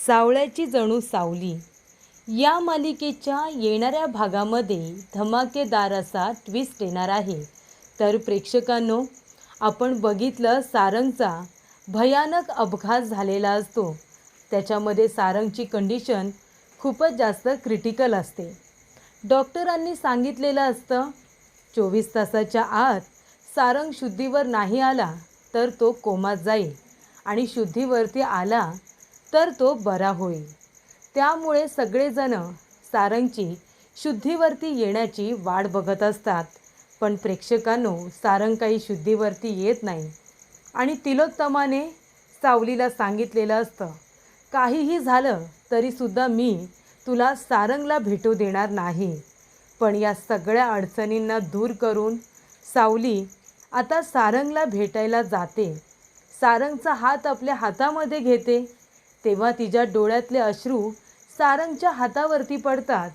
सावळ्याची जणू सावली या मालिकेच्या येणाऱ्या भागामध्ये धमाकेदार असा ट्विस्ट येणार आहे. तर प्रेक्षकांनो, आपण बघितलं सारंगचा भयानक अपघात झालेला असतो. त्याच्यामध्ये सारंगची कंडिशन खूपच जास्त क्रिटिकल असते. डॉक्टरांनी सांगितलेलं असतं 24 तासाच्या आत सारंग शुद्धीवर नाही आला तर तो कोमात जाईल आणि शुद्धीवरती आला तर तो बरा होईल. त्यामुळे सगळेजण सारंगची शुद्धीवरती येण्याची वाट बघत असतात. पण प्रेक्षकांनो, सारंग काही शुद्धीवरती येत नाही आणि तिलोत्तमाने सावलीला सांगितलेलं असतं, काहीही झालं तरीसुद्धा मी तुला सारंगला भेटू देणार नाही. पण या सगळ्या अडचणींना दूर करून सावली आता सारंगला भेटायला जाते. सारंगचा हात आपल्या हातामध्ये घेते. तेव्हा तिच्या डोळ्यातले अश्रू सारंगच्या हातावरती पडतात.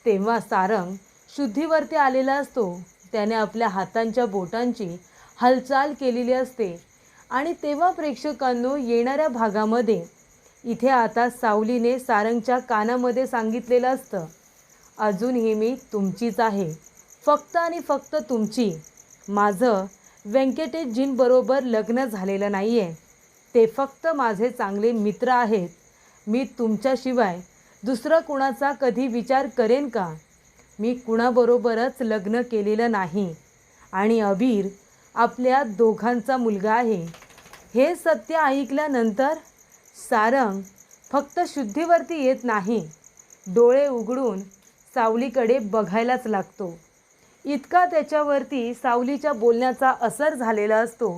तेव्हा सारंग शुद्धीवरती आलेला असतो. त्याने आपल्या हातांच्या बोटांची हालचाल केलेली असते. आणि तेव्हा प्रेक्षकांनो, येणाऱ्या भागामध्ये इथे आता सावलीने सारंगच्या कानामध्ये सांगितलेलं असतं, अजूनही मी तुमचीच आहे, फक्त आणि फक्त तुमची. माझं व्यंकटेशजींबरोबर लग्न झालेलं नाही आहे. ते फक्त माझे चांगले मित्र आहेत. मी तुमच्याशिवाय दुसरं कुणाचा कधी विचार करेन का? मी कुणाबरोबरच लग्न केलेलं नाही आणि अबीर आपल्या दोघांचा मुलगा आहे. हे सत्य ऐकल्यानंतर सारंग फक्त शुद्धीवरती येत नाही, डोळे उघडून सावलीकडे बघायलाच लागतो. इतका त्याच्यावरती सावलीच्या बोलण्याचा असर झालेला असतो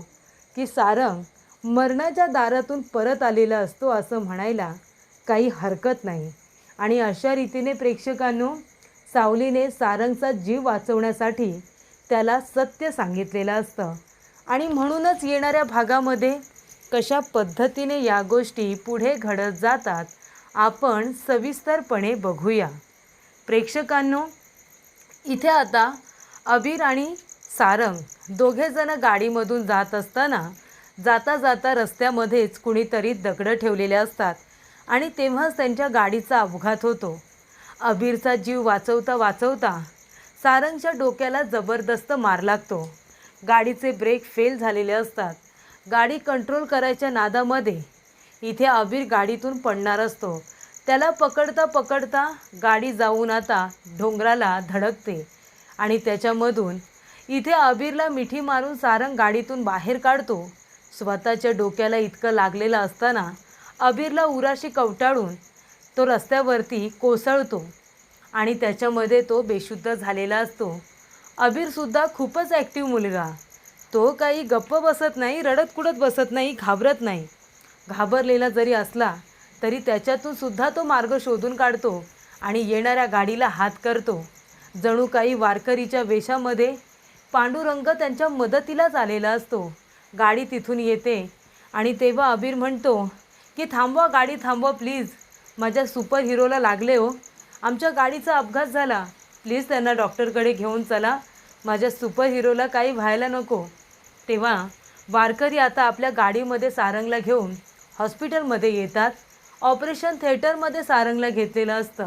की सारंग मरणाच्या दारातून परत आलेला असतो असं म्हणायला काही हरकत नाही. आणि अशा रीतीने प्रेक्षकांनो, सावलीने सारंगचा जीव वाचवण्यासाठी त्याला सत्य सांगितलेलं असतं. आणि म्हणूनच येणाऱ्या भागामध्ये कशा पद्धतीने या गोष्टी पुढे घडत जातात आपण सविस्तरपणे बघूया. प्रेक्षकांनो, इथे आता अबीर आणि सारंग दोघेजण गाडीमधून जात असताना जाता जाता रस्त्यामध्येच कुणीतरी दगडं ठेवलेले असतात आणि तेव्हाच त्यांच्या गाडीचा अपघात होतो. अबीरचा जीव वाचवता वाचवता सारंगच्या डोक्याला जबरदस्त मार लागतो. गाडीचे ब्रेक फेल झालेले असतात. गाडी कंट्रोल करायच्या नादामध्ये इथे अबीर गाडीतून पडणार असतो. त्याला पकडता पकडता गाडी जाऊन आता डोंगराला धडकते आणि त्याच्यामधून इथे अबीरला मिठी मारून सारंग गाडीतून बाहेर काढतो. स्वतःच्या डोक्याला इतकं लागलेलं असताना अबीरला उराशी कवटाळून तो रस्त्यावरती कोसळतो आणि त्याच्यामध्ये तो बेशुद्ध झालेला असतो. अबीरसुद्धा खूपच ॲक्टिव्ह मुलगा. तो काही गप्प बसत नाही, रडत कुडत बसत नाही, घाबरत नाही. घाबरलेला जरी असला तरी त्याच्यातून सुद्धा तो मार्ग शोधून काढतो आणि येणाऱ्या गाडीला हात करतो. जणू काही वारकरीच्या वेशामध्ये पांडुरंग त्यांच्या मदतीलाच आलेला असतो. गाडी तिथून येते आणि तेव्हा अबीर म्हणतो की थांबवा, गाडी थांबवा प्लीज, माझ्या सुपर हिरोला लागले हो, आमच्या गाडीचा अपघात झाला, प्लीज त्यांना डॉक्टरकडे घेऊन चला, माझ्या सुपर हिरोला काही व्हायला नको. तेव्हा वारकरी आता आपल्या गाडीमध्ये सारंगला घेऊन हॉस्पिटलमध्ये येतात. ऑपरेशन थिएटरमध्ये सारंगला घेतलेलं असतं.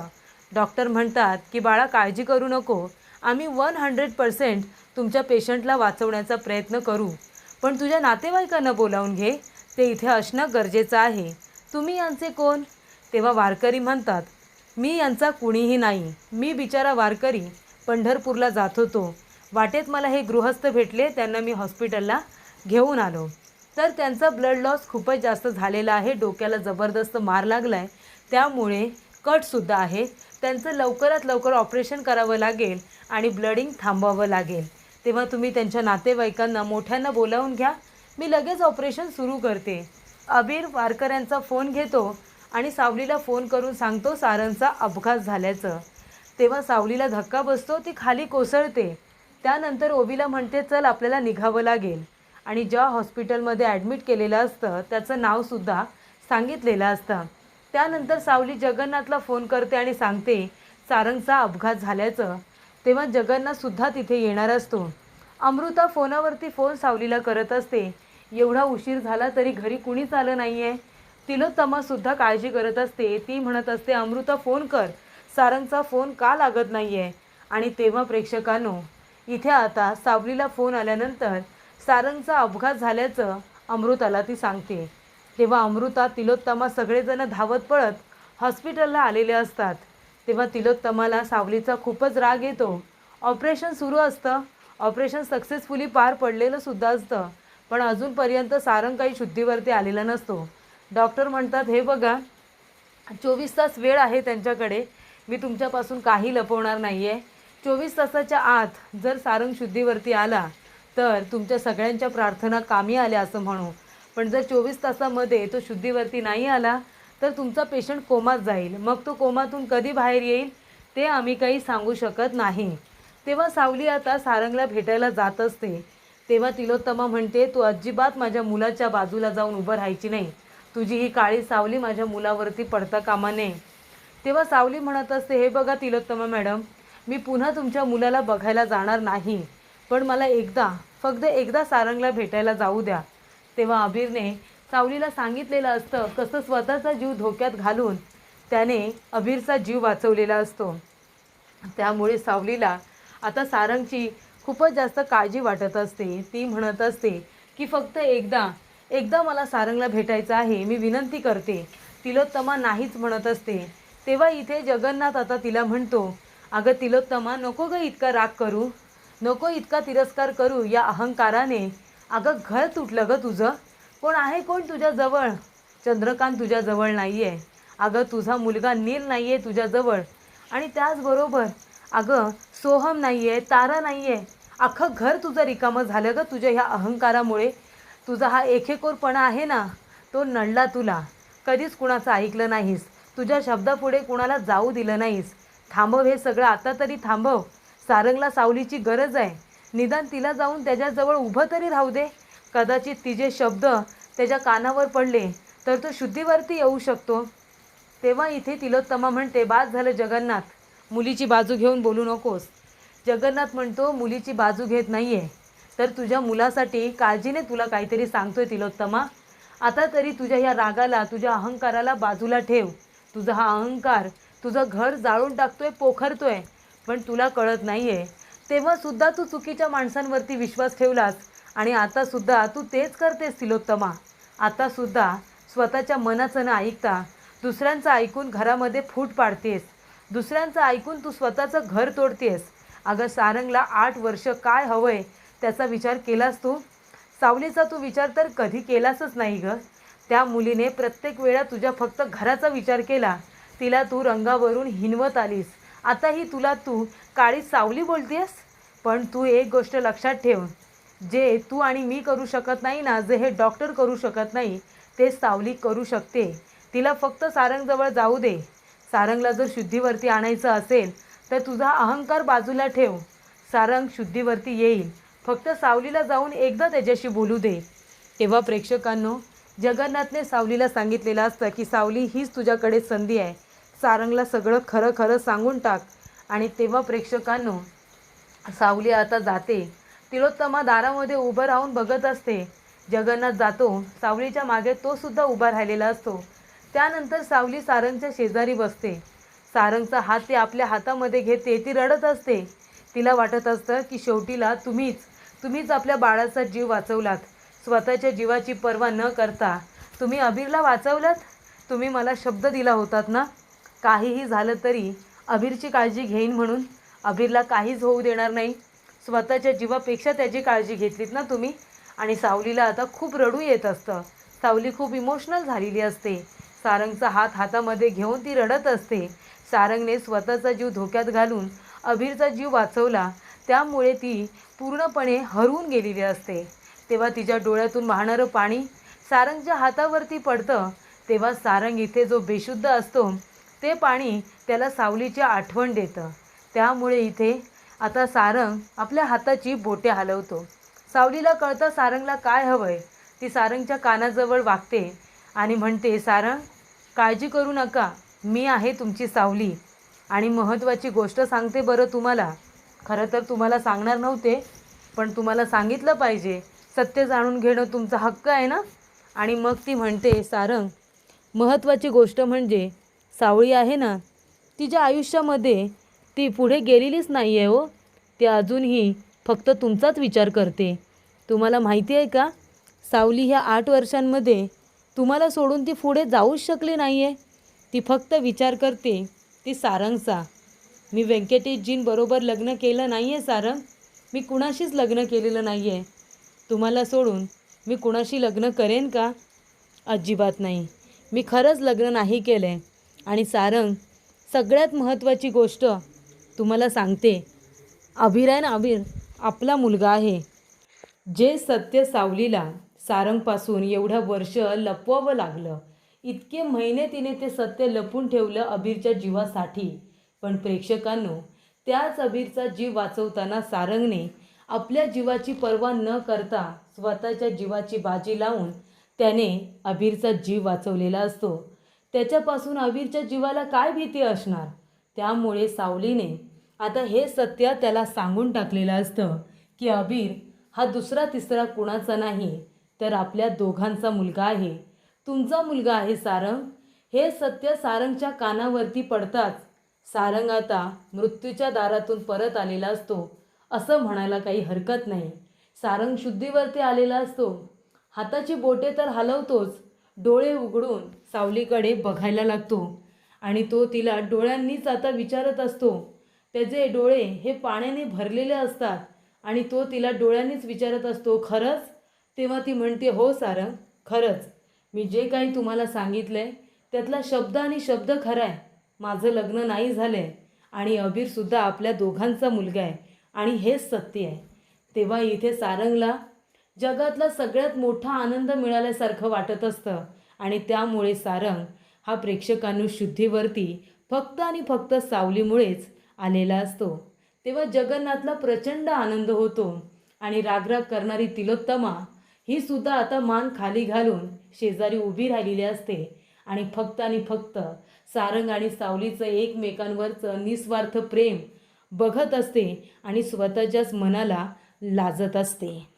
डॉक्टर म्हणतात की बाळा, काळजी करू नको, आम्ही 100% तुमच्या पेशंटला वाचवण्याचा प्रयत्न करू, पण तुझ्या नातेवाईकांना बोलावून घे, ते इथे असणं गरजेचं आहे. तुम्ही यांचे कोण? तेव्हा वारकरी म्हणतात, मी यांचा कुणीही नाही, मी बिचारा वारकरी पंढरपूरला जात होतो, वाटेत मला हे गृहस्थ भेटले, त्यांना मी हॉस्पिटलला घेऊन आलो. तर त्यांचा ब्लड लॉस खूपच जास्त झालेला आहे, डोक्याला जबरदस्त मार लागला आहे, त्यामुळे कटसुद्धा आहे. त्यांचं लवकरात लवकर ऑपरेशन करावं लागेल आणि ब्लडिंग थांबवावं लागेल. तेव्हा तुम्ही त्यांच्या नातेवाईकांना मोठ्यांना बोलावून घ्या, मी लगेच ऑपरेशन सुरू करते. अबीर वारकऱ्यांचा फोन घेतो आणि सावलीला फोन करून सांगतो सारंगचा अपघात झाल्याचं. तेव्हा सावलीला धक्का बसतो, ती खाली कोसळते. त्यानंतर ओवीला म्हणते, चल आपल्याला निघावं लागेल. आणि ज्या हॉस्पिटलमध्ये ॲडमिट केलेलं असतं त्याचं नावसुद्धा सांगितलेलं असतं. त्यानंतर सावली जगन्नाथला फोन करते आणि सांगते सारंगचा अपघात झाल्याचं. तेव्हा जगन्नाथसुद्धा तिथे येणार असतो. अमृता फोनावरती फोन सावलीला करत असते, एवढा उशीर झाला तरी घरी कुणीच आलं नाही आहे, तिलोत्तमासुद्धा काळजी करत असते. ती म्हणत असते, अमृता फोन कर, सारंगचा फोन का लागत नाही आहे. आणि तेव्हा प्रेक्षकांनो, इथे आता सावलीला फोन आल्यानंतर सारंगचा अपघात झाल्याचं अमृताला ती सांगते. तेव्हा अमृता, तिलोत्तमा सगळेजण धावत पळत हॉस्पिटलला आलेले असतात. तेव्हा तिलोत्तमाला सावलीचा खूपच राग येतो. ऑपरेशन सुरू असतं, ऑपरेशन सक्सेसफुली पार पडलेलं सुद्धा असतं, पण अजूनपर्यंत सारंग काही शुद्धीवरती आलेला नसतो. डॉक्टर म्हणतात, हे बघा 24 तास वेळ आहे त्यांच्याकडे, मी तुमच्यापासून काही लपवणार नाही आहे. 24 तासाच्या आत जर सारंग शुद्धीवरती आला तर तुमच्या सगळ्यांच्या प्रार्थना कामी आल्या असं म्हणू, पण जर 24 तासामध्ये तो शुद्धीवरती नाही आला तर तुमचा पेशंट कोमात जाईल. मग तो कोमातून कधी बाहेर येईल ते आम्ही काही सांगू शकत नाही. तेव्हा सावली आता सारंगला भेटायला जात असते. तेव्हा तिलोत्तमा म्हणते, तू अजिबात माझ्या मुलाच्या बाजूला जाऊन उभं राहायची नाही. तुझी ही काळी सावली माझ्या मुलावरती पडता कामा नये. तेव्हा सावली म्हणत असते, हे बघा तिलोत्तमा मॅडम, मी पुन्हा तुमच्या मुलाला बघायला जाणार नाही, पण मला फक्त एकदा सारंगला भेटायला जाऊ द्या. तेव्हा अबीरने सावलीला सांगितलेलं असतं कसं स्वतःचा जीव धोक्यात घालून त्याने अबीरचा जीव वाचवलेला असतो. त्यामुळे सावलीला आता सारंगची खूपच जास्त काळजी वाटत असते. ती म्हणत असते की फक्त एकदा मला सारंगला भेटायचं आहे, मी विनंती करते. तिलोत्तमा नाहीच म्हणत असते. तेव्हा इथे जगन्नाथ आता तिला म्हणतो, अगं तिलोत्तमा, नको गं इतका राग करू, नको इतका तिरस्कार करू या अहंकाराने. अगं घर तुटलं गं तुझं. कोण तुझ्याजवळ? चंद्रकांत तुझ्याजवळ नाही आहे. अगं तुझा मुलगा नील नाही आहे तुझ्याजवळ. आणि त्याचबरोबर अगं सोहम नाही आहे, तारा नाही आहे. अख्खं घर तुझं रिकामं झालं गं तुझ्या ह्या अहंकारामुळे. तुझा हा एकेकोरपणा आहे ना, तो नडला तुला. कधीच कुणाचं ऐकलं नाहीस, तुझ्या शब्दापुढे कुणाला जाऊ दिलं नाहीस. थांबव हे सगळं, आता तरी थांबव. सारंगला सावलीची गरज आहे. निदान तिला जाऊन त्याच्याजवळ उभं तरी राहू दे. कदाचित तिचे शब्द त्याच्या कानावर पडले तर तो शुद्धीवरती येऊ शकतो. तेव्हा इथे तिलोत्तमा म्हणते, बाद झालं जगन्नाथ, मुलीची बाजू घेऊन बोलू नकोस. जगन्नाथ म्हणतो, मुलीची बाजू घेत नाही आहे तर तुझ्या मुलासाठी काळजीने तुला काहीतरी सांगतोय तिलोत्तमा. आता तरी तुझ्या ह्या रागाला, तुझ्या अहंकाराला बाजूला ठेव. तुझा हा अहंकार तुझं घर जाळून टाकतोय, पोखरतोय, पण तुला कळत नाही आहे. तेव्हासुद्धा तू चुकीच्या माणसांवरती विश्वास ठेवलास आणि आतासुद्धा तू तेच करतेस तिलोत्तमा. आतासुद्धा स्वतःच्या मनाचं न ऐकता दुसऱ्यांचं ऐकून घरामध्ये फूट पाडतेस. दुसऱ्यांचं ऐकून तू स्वतःचं घर तोडतेस. अगं सारंगला 8 वर्ष काय हवं आहे त्याचा विचार केलास तू? सावलीचा तू विचार तर कधी केलासच नाही गं. त्या मुलीने प्रत्येक वेळा तुझ्या फक्त घराचा विचार केला. तिला तू रंगावरून हिनवत आलीस. आताही तू काळी सावली बोलतेस. पण तू एक गोष्ट लक्षात ठेव, जे तू आणि मी करू शकत नाही ना, जे हे डॉक्टर करू शकत नाही, ते सावली करू शकते. तिला फक्त सारंगजवळ जाऊ दे. सारंगला जर शुद्धीवरती आणायचं असेल तर तुझा अहंकार बाजूला ठेव. सारंग शुद्धीवरती येईल. फक्त सावलीला जाऊन एकदा त्याच्याशी बोलू दे. तेव्हा प्रेक्षकांनो, जगन्नाथने सावलीला सांगितलेलं असतं की सावली, हीच तुझ्याकडे संधी आहे. सारंगला सगळं खरं खरं सांगून टाक. आणि तेव्हा प्रेक्षकांनो, सावली आता जाते. तिलोत्तमा दारामध्ये उभं राहून बघत असते. जगन्नाथ जातो. सावलीच्या मागे तो सुद्धा उभा राहिलेला असतो. त्यानंतर सावली सारंगच्या शेजारी बसते. सारंगचा हात ती आपल्या हातामध्ये घेते. ती रडत असते. तिला वाटत असतं की शेवटीला तुम्हीच आपल्या बाळाचा जीव वाचवलात. स्वतःच्या जीवाची पर्वा न करता तुम्ही अबीरला वाचवलात. तुम्ही मला शब्द दिला होतात ना, काहीही झालं तरी अबीरची काळजी घेईन म्हणून. अबीरला काहीच होऊ देणार नाही. स्वतःच्या जीवापेक्षा त्याची काळजी घेतलीत ना तुम्ही. आणि सावलीला आता खूप रडू येत असतं. सावली खूप इमोशनल झालेली असते. सारंगचा हात हातामध्ये घेऊन ती रडत असते. सारंगने स्वतःचा जीव धोक्यात घालून अबीरचा जीव वाचवला, त्यामुळे ती पूर्णपणे हरवून गेलेली असते. तेव्हा तिच्या डोळ्यातून वाहणारं पाणी सारंगच्या हातावरती पडतं. तेव्हा सारंग इथे जो बेशुद्ध असतो ते पाणी त्याला सावलीची आठवण देतं. त्यामुळे इथे आता सारंग आपल्या हाताची बोटे हलवतो. सावलीला कळतं सारंगला काय हवंय. ती सारंगच्या कानाजवळ वागते आणि म्हणते, सारंग, काळजी करू नका, मी आहे तुमची सावली. आणि महत्त्वाची गोष्ट सांगते बरं तुम्हाला. खरं तर तुम्हाला सांगणार नव्हते, पण तुम्हाला सांगितलं पाहिजे. सत्य जाणून घेणं तुमचा हक्क आहे ना. आणि मग ती म्हणते, सारंग, महत्त्वाची गोष्ट म्हणजे सावळी आहे ना, तिच्या आयुष्यामध्ये ती पुढे गेलेलीच नाही आहे हो. ती अजूनही फक्त तुमचाच विचार करते. तुम्हाला माहिती आहे का, सावली ह्या 8 वर्षांमध्ये तुम्हाला सोडून ती पुढे जाऊच शकली नाही आहे. ती फक्त विचार करते ती सारंगचा. मी व्यंकटेशजींबरोबर लग्न केलं नाही आहे सारंग. मी कुणाशीच लग्न केलेलं नाही आहे. तुम्हाला सोडून मी कुणाशी लग्न करेन का? अजिबात नाही. मी खरंच लग्न नाही केलं आहे. आणि सारंग, सगळ्यात महत्त्वाची गोष्ट तुम्हाला सांगते. अभिर आहे ना, अभिर आपला मुलगा आहे. जे सत्य सावलीला सारंगपासून एवढं वर्ष लपवावं लागलं, इतके महिने तिने ते सत्य लपून ठेवलं अभिरच्या जीवासाठी. पण प्रेक्षकांनो, त्याच अभिरचा जीव वाचवताना सारंगने आपल्या जीवाची पर्वा न करता स्वतःच्या जीवाची बाजी लावून त्याने अभिरचा जीव वाचवलेला असतो. त्याच्यापासून अभिरच्या जीवाला काय भीती असणार? त्यामुळे सावलीने आता हे सत्य त्याला सांगून टाकलेलं असतं की अभिर हा दुसरा तिसरा कुणाचा नाही, तर आपल्या दोघांचा मुलगा आहे. तुमचा मुलगा आहे सारंग. हे सत्य सारंगच्या कानावरती पडताच सारंग आता मृत्यूच्या दारातून परत आलेला असतो असं म्हणायला काही हरकत नाही. सारंग शुद्धीवरती आलेला असतो. हाताची बोटे तर हलवतोच, डोळे उघडून सावलीकडे बघायला लागतो आणि तो तिला डोळ्यांनीच आता विचारत असतो. त्याचे डोळे हे पाण्याने भरलेले असतात आणि तो तिला डोळ्यांनीच विचारत असतो, खरंच? तेव्हा ती म्हणते, हो सारंग, खरंच. मी जे काही तुम्हाला सांगितलं आहे त्यातला शब्द आणि शब्द खरा आहे. माझं लग्न नाही झालं आहे आणि अभिरसुद्धा आपल्या दोघांचा मुलगा आहे आणि हेच सत्य आहे. तेव्हा इथे सारंगला जगातला सगळ्यात मोठा आनंद मिळाल्यासारखं वाटत असतं आणि त्यामुळे सारंग हा प्रेक्षकांनो शुद्धीवरती फक्त आणि फक्त सावलीमुळेच आलेला असतो. तेव्हा जगन्नाथला प्रचंड आनंद होतो आणि रागराग करणारी तिलोत्तमा ही सुद्धा आता मान खाली घालून शेजारी उभी राहिलेली असते आणि फक्त सारंग आणि सावलीचं एकमेकांवरचं निस्वार्थ प्रेम बघत असते आणि स्वतःच्याच मनाला लाजत असते.